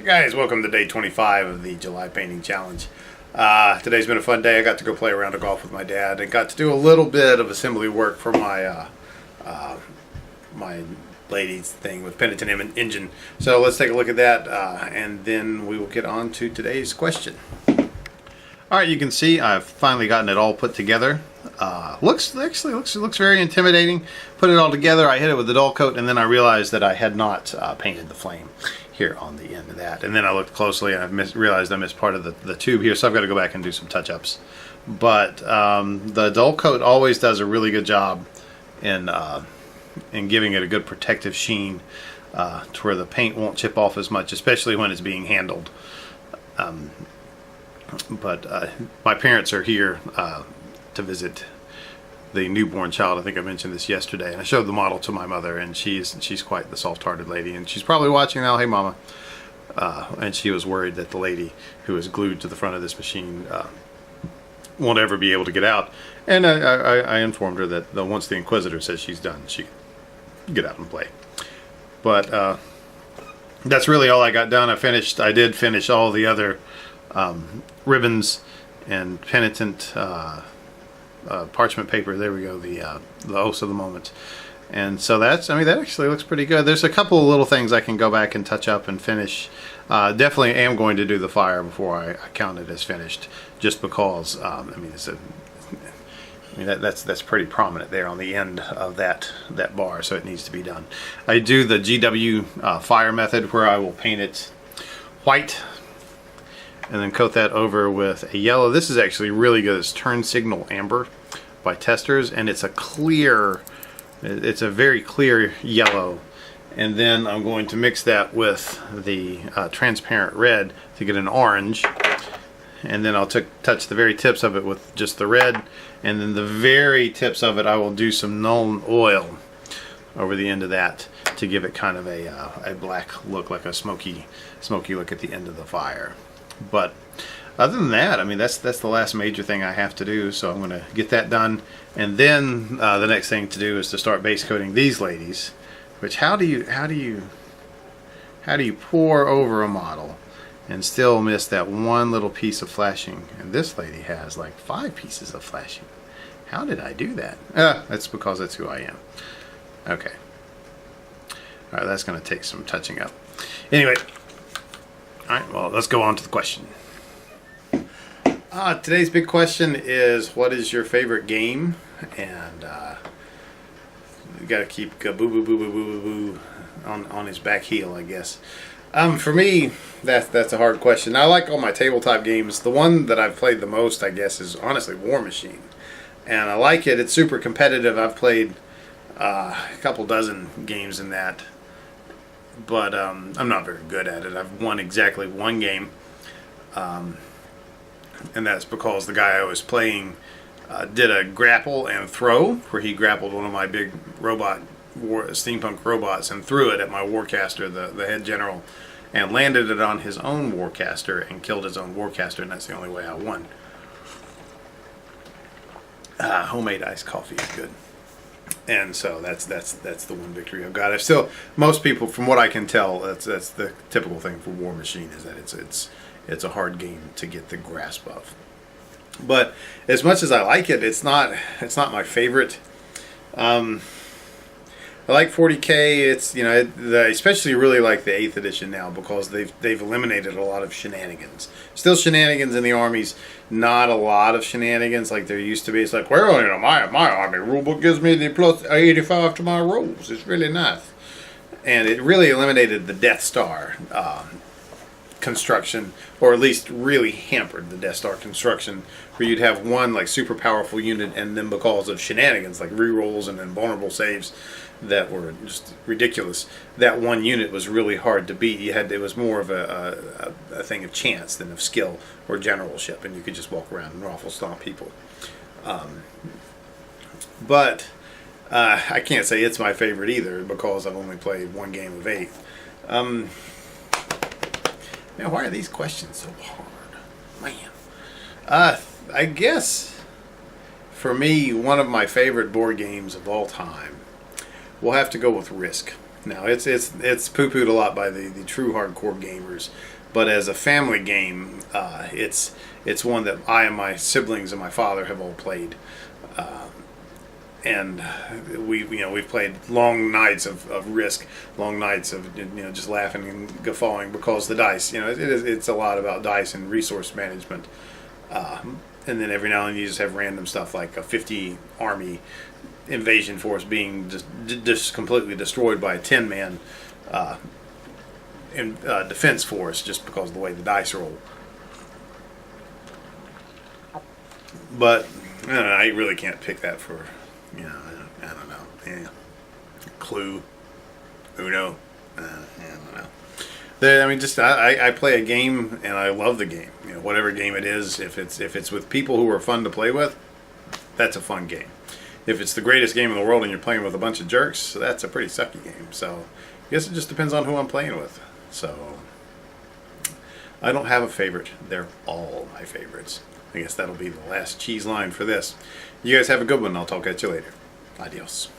Hey guys, welcome to day 25 of the July Painting Challenge. Today's been a fun day. I got to go play a round of golf with my dad and got to do a little bit of assembly work for my my ladies thing with Penitent engine. So let's take a look at that and then we will get on to today's question. Alright, you can see I've finally gotten it all put together. Looks very intimidating. Put it all together, I hit it with the dull coat, and then I realized that I had not painted the flame here on the end of that. And then I looked closely and I realized I missed part of the tube here, so I've got to go back and do some touch-ups. But the dull coat always does a really good job in giving it a good protective sheen to where the paint won't chip off as much, especially when it's being handled. But my parents are here to visit the newborn child. I think I mentioned this yesterday, and I showed the model to my mother, and she's quite the soft-hearted lady, and she's probably watching now. Hey mama. And she was worried that the lady who is glued to the front of this machine won't ever be able to get out, and I informed her that once the Inquisitor says she's done, she can get out and play. But that's really all I got done. I did finish all the other ribbons and Penitent parchment paper. There we go, the host of the moment. And so that actually looks pretty good. There's a couple of little things I can go back and touch up and finish. Definitely am going to do the fire before I count it as finished, just because that's pretty prominent there on the end of that bar, so it needs to be done. I do the GW fire method, where I will paint it white and then coat that over with a yellow. This is actually really good. It's Turn Signal Amber by Testors, and it's a very clear yellow. And then I'm going to mix that with the transparent red to get an orange. And then I'll touch the very tips of it with just the red, and then the very tips of it I will do some Nuln Oil over the end of that to give it kind of a black look, like a smoky look at the end of the fire. But other than that, that's the last major thing I have to do, so I'm going to get that done. And then the next thing to do is to start base coating these ladies. Which how do you pour over a model and still miss that one little piece of flashing? And this lady has like 5 pieces of flashing. How did I do that? That's because that's who I am. Okay. All right, that's going to take some touching up. Anyway. Alright, well, let's go on to the question. Today's big question is, what is your favorite game? And you got to keep boo boo boo boo boo boo on his back heel, I guess. For me, that's a hard question. I like all my tabletop games. The one that I've played the most, I guess, is honestly War Machine. And I like it. It's super competitive. I've played a couple dozen games in that. But I'm not very good at it. I've won exactly one game, and that's because the guy I was playing did a grapple and throw, where he grappled one of my big steampunk robots and threw it at my Warcaster, the head general, and landed it on his own Warcaster and killed his own Warcaster, and that's the only way I won. Homemade iced coffee is good. And so that's the one victory I've got. Most people, from what I can tell, that's the typical thing for War Machine, is that it's a hard game to get the grasp of. But as much as I like it, it's not my favorite. I like 40K. It's I especially really like the 8th edition now, because they've eliminated a lot of shenanigans. Still shenanigans in the armies, not a lot of shenanigans like there used to be. It's like, well, my army rulebook gives me the plus 85 to my rolls. It's really nice, and it really eliminated the Death Star construction, or at least really hampered the Death Star construction, where you'd have one like super powerful unit, and then because of shenanigans like rerolls and invulnerable saves that were just ridiculous, that one unit was really hard to beat. It was more of a thing of chance than of skill or generalship, and you could just walk around and raffle stomp people. But I can't say it's my favorite either, because I've only played one game of 8. Now, why are these questions so hard? Man. I guess, for me, one of my favorite board games of all time, we'll have to go with Risk. No, it's poo-pooed a lot by the true hardcore gamers, but as a family game, it's one that I and my siblings and my father have all played, and we've played long nights of Risk, long nights of just laughing and guffawing because the dice, it's a lot about dice and resource management, and then every now and then you just have random stuff like a 50 army invasion force being just completely destroyed by a 10-man defense force just because of the way the dice roll. But I really can't pick that for I don't know. Yeah. Clue, Uno. I don't know. I play a game and I love the game. Whatever game it is, if it's with people who are fun to play with, that's a fun game. If it's the greatest game in the world and you're playing with a bunch of jerks, that's a pretty sucky game. So I guess it just depends on who I'm playing with. So I don't have a favorite. They're all my favorites. I guess that'll be the last cheese line for this. You guys have a good one. I'll talk at you later. Adios.